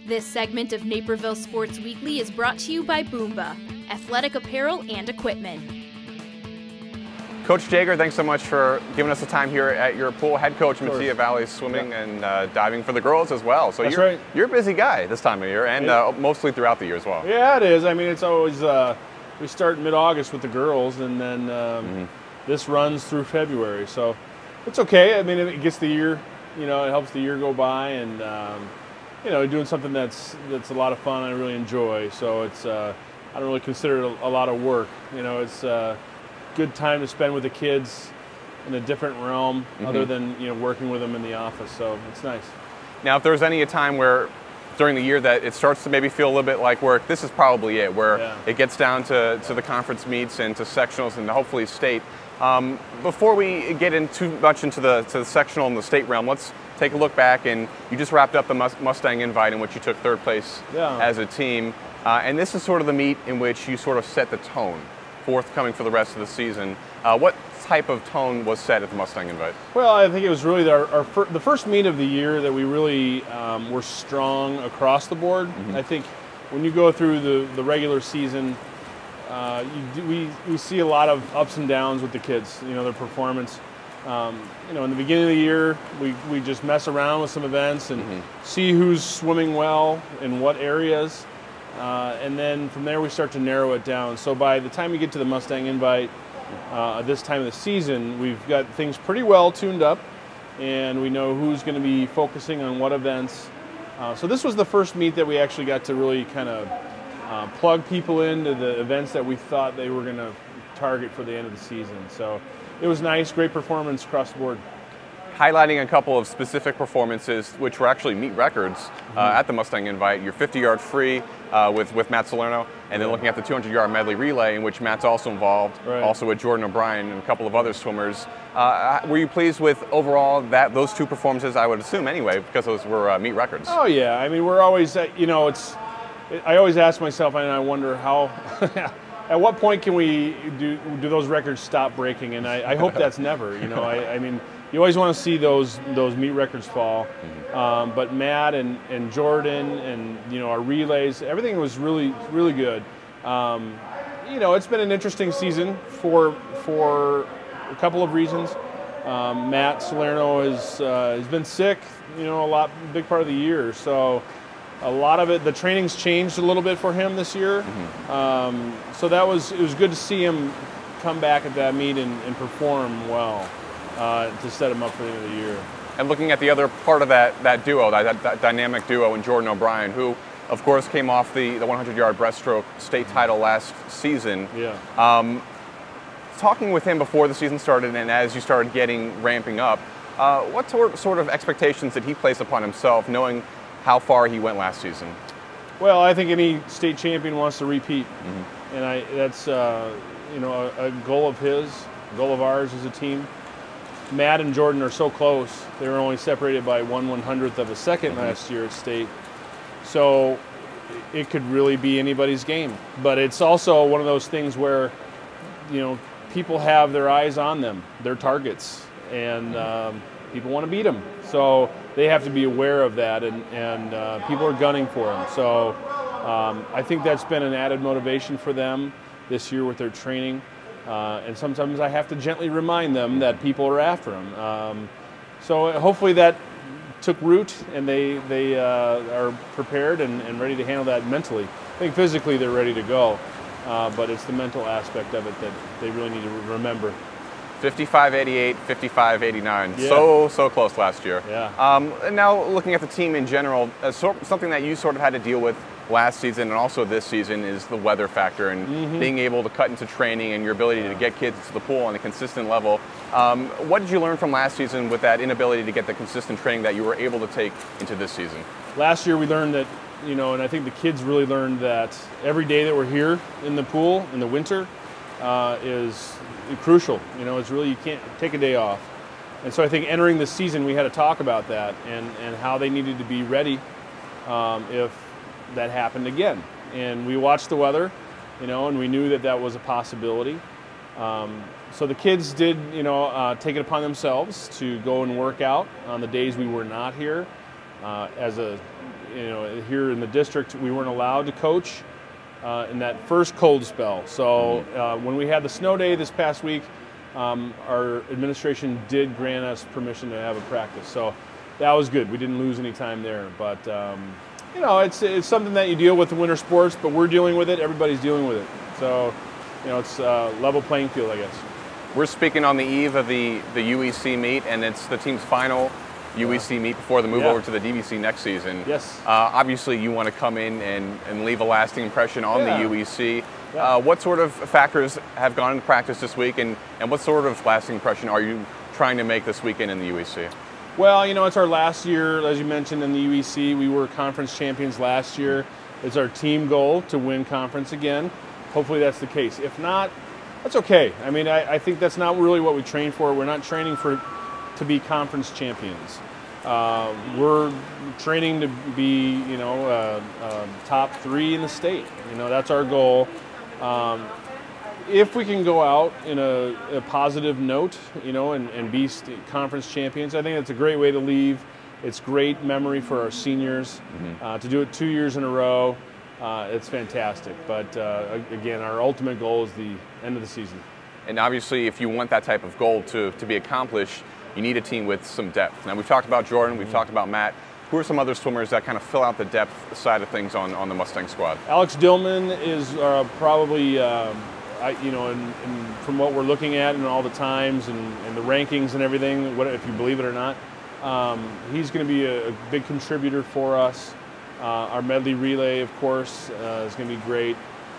This segment of Naperville Sports Weekly is brought to you by Boombah, athletic apparel and equipment. Coach Jager, thanks so much for giving us the time here at your pool. Head coach, Metea Valley Swimming and Diving for the girls as well. So you're a busy guy this time of year and mostly throughout the year as well. Yeah, it is. I mean, it's always, we start mid-August with the girls, and then this runs through February. So it's okay. I mean, it gets the year, it helps the year go by, and, doing something that's a lot of fun and I really enjoy. So it's, I don't really consider it a lot of work. It's good time to spend with the kids in a different realm other than working with them in the office, so it's nice. Now, if there's any time where during the year that it starts to maybe feel a little bit like work, this is probably it, where it gets down to the conference meets and to sectionals and hopefully state. Before we get in too much into the sectional and the state realm, let's take a look back. And you just wrapped up the Mustang invite in which you took third place as a team, and this is sort of the meet in which you sort of set the tone forthcoming for the rest of the season. What type of tone was set at the Mustang invite? Well, I think it was really the first meet of the year that we really were strong across the board. I think when you go through the regular season, we see a lot of ups and downs with the kids, their performance. In the beginning of the year, we just mess around with some events and see who's swimming well in what areas. And then from there we start to narrow it down. So by the time we get to the Mustang invite, this time of the season, we've got things pretty well tuned up, and we know who's going to be focusing on what events. So this was the first meet that we actually got to really kind of plug people into the events that we thought they were going to target for the end of the season. So it was nice, great performance across the board. Highlighting a couple of specific performances, which were actually meet records at the Mustang invite. Your 50-yard free with Matt Salerno, and then looking at the 200-yard medley relay, in which Matt's also involved, also with Jordan O'Brien and a couple of other swimmers. Were you pleased with overall those two performances? I would assume anyway, because those were meet records. Oh yeah, I mean we're always, I always ask myself, and I wonder how. At what point can we do those records stop breaking? And I hope that's never. I mean. You always want to see those meet records fall, but Matt and Jordan and our relays, everything was really good. It's been an interesting season for a couple of reasons. Matt Salerno has been sick, big part of the year, so a lot of it, the training's changed a little bit for him this year. So it was good to see him come back at that meet and perform well. To set him up for the end of the year. And looking at the other part of that duo, that dynamic duo, and Jordan O'Brien, who, of course, came off the 100-yard breaststroke state title last season. Talking with him before the season started and as you started ramping up, what sort of expectations did he place upon himself, knowing how far he went last season? Well, I think any state champion wants to repeat, and that's a goal of his, a goal of ours as a team. Matt and Jordan are so close. They were only separated by 1/100th of a second last year at state. So it could really be anybody's game. But it's also one of those things where, people have their eyes on them, their targets, and people want to beat them. So they have to be aware of that, and people are gunning for them. So I think that's been an added motivation for them this year with their training. And sometimes I have to gently remind them that people are after them. So hopefully that took root, and they are prepared and ready to handle that mentally. I think physically they're ready to go, but it's the mental aspect of it that they really need to remember. 55-88, 55-89. So close last year. And now looking at the team in general, something that you sort of had to deal with last season and also this season is the weather factor and being able to cut into training and your ability to get kids to the pool on a consistent level. What did you learn from last season with that inability to get the consistent training that you were able to take into this season? Last year we learned that, and I think the kids really learned that every day that we're here in the pool in the winter is crucial. It's really, you can't take a day off. And so I think entering the season we had to talk about that and how they needed to be ready if that happened again. And we watched the weather, and we knew that was a possibility. So the kids did, take it upon themselves to go and work out on the days we were not here. As a here in the district, we weren't allowed to coach in that first cold spell. So when we had the snow day this past week, our administration did grant us permission to have a practice. So that was good. We didn't lose any time there. But it's something that you deal with in winter sports, but we're dealing with it. Everybody's dealing with it. So it's a level playing field, I guess. We're speaking on the eve of the UEC meet, and it's the team's final UEC meet before the move over to the DVC next season. Yes. Obviously, you want to come in and leave a lasting impression on the UEC. Yeah. What sort of factors have gone into practice this week, and what sort of lasting impression are you trying to make this weekend in the UEC? Well, it's our last year, as you mentioned, in the UEC. We were conference champions last year. It's our team goal to win conference again. Hopefully that's the case. If not, that's okay. I mean, I think that's not really what we train for. We're not training to be conference champions. We're training to be, top 3 in the state. That's our goal. If we can go out in a positive note, and be conference champions, I think that's a great way to leave. It's great memory for our seniors. To do it 2 years in a row, it's fantastic. But again, our ultimate goal is the end of the season. And obviously, if you want that type of goal to be accomplished, you need a team with some depth. Now, we've talked about Jordan, we've talked about Matt. Who are some other swimmers that kind of fill out the depth side of things on the Mustang squad? Alex Dillman is probably, from what we're looking at and all the times and the rankings and everything, if you believe it or not, he's going to be a big contributor for us. Our medley relay, of course, is going to be great.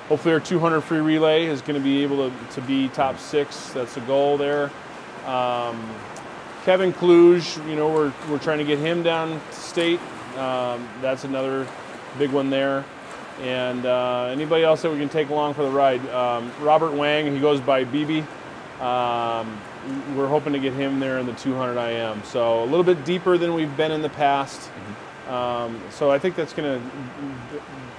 Hopefully our 200 free relay is going to be able to be top 6. That's the goal there. Kevin Kluge, we're trying to get him down to state. That's another big one there. And anybody else that we can take along for the ride. Robert Wang, he goes by BB. We're hoping to get him there in the 200 IM. So a little bit deeper than we've been in the past. So I think that's going to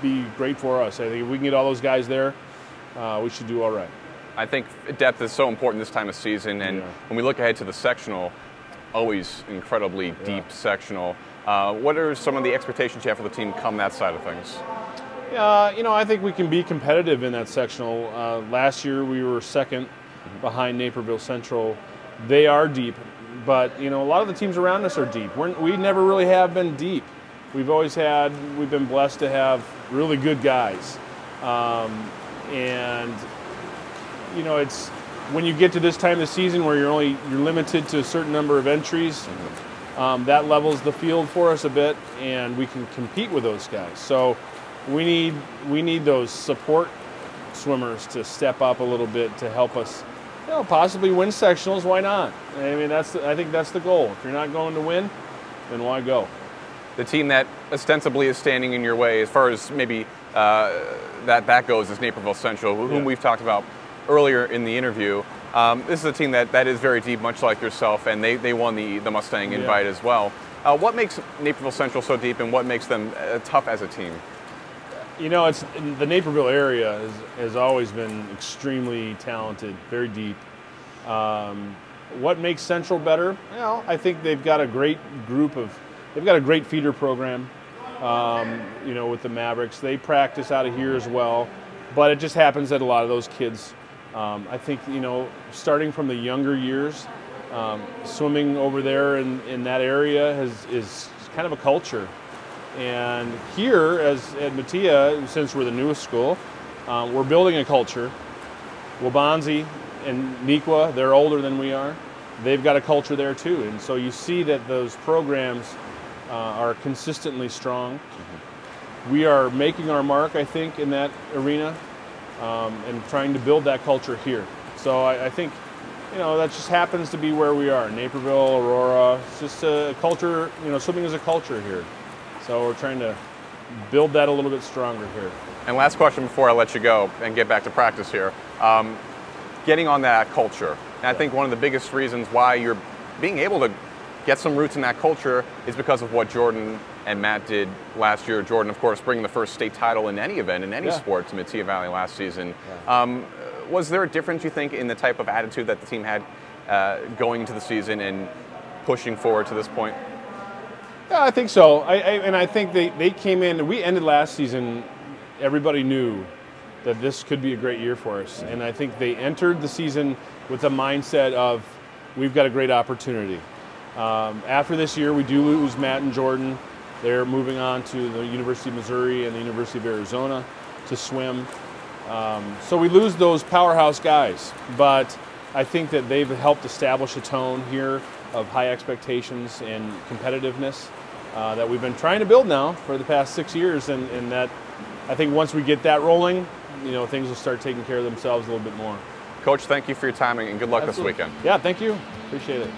be great for us. I think if we can get all those guys there, we should do all right. I think depth is so important this time of season, and when we look ahead to the sectional, always incredibly deep sectional. What are some of the expectations you have for the team come that side of things? I think we can be competitive in that sectional. Last year we were second behind Naperville Central. They are deep, but a lot of the teams around us are deep. We never really have been deep. We've been blessed to have really good guys. It's when you get to this time of the season where you're limited to a certain number of entries, that levels the field for us a bit, and we can compete with those guys. So we need those support swimmers to step up a little bit to help us, possibly win sectionals. Why not? I mean, I think that's the goal. If you're not going to win, then why go? The team that ostensibly is standing in your way, as far as maybe that goes, is Naperville Central, whom we've talked about earlier in the interview. This is a team that is very deep, much like yourself, and they won the Mustang invite as well. What makes Naperville Central so deep, and what makes them tough as a team? It's the Naperville area has always been extremely talented, very deep. What makes Central better? I think they've got a great they've got a great feeder program. With the Mavericks, they practice out of here as well, but it just happens that a lot of those kids, I think, starting from the younger years, swimming over there in that area is kind of a culture. And here, at Metea, since we're the newest school, we're building a culture. Wabanzi and Nequa, they're older than we are. They've got a culture there too. And so you see that those programs are consistently strong. We are making our mark, I think, in that arena and trying to build that culture here. So I think, that just happens to be where we are. Naperville, Aurora, it's just a culture, swimming is a culture here. So we're trying to build that a little bit stronger here. And last question before I let you go and get back to practice here. Getting on that culture. And I think one of the biggest reasons why you're being able to get some roots in that culture is because of what Jordan and Matt did last year. Jordan, of course, bringing the first state title in any event, in any sport, to Metea Valley last season. Was there a difference, you think, in the type of attitude that the team had going into the season and pushing forward to this point? Yeah, I think so. And I think they came in, we ended last season, everybody knew that this could be a great year for us. And I think they entered the season with the mindset of, we've got a great opportunity. After this year, we do lose Matt and Jordan. They're moving on to the University of Missouri and the University of Arizona to swim. So we lose those powerhouse guys, but I think that they've helped establish a tone here of high expectations and competitiveness that we've been trying to build now for the past 6 years, and that I think once we get that rolling, you know, things will start taking care of themselves a little bit more. Coach, thank you for your time and good luck Absolutely. this weekend. Yeah, thank you. Appreciate it.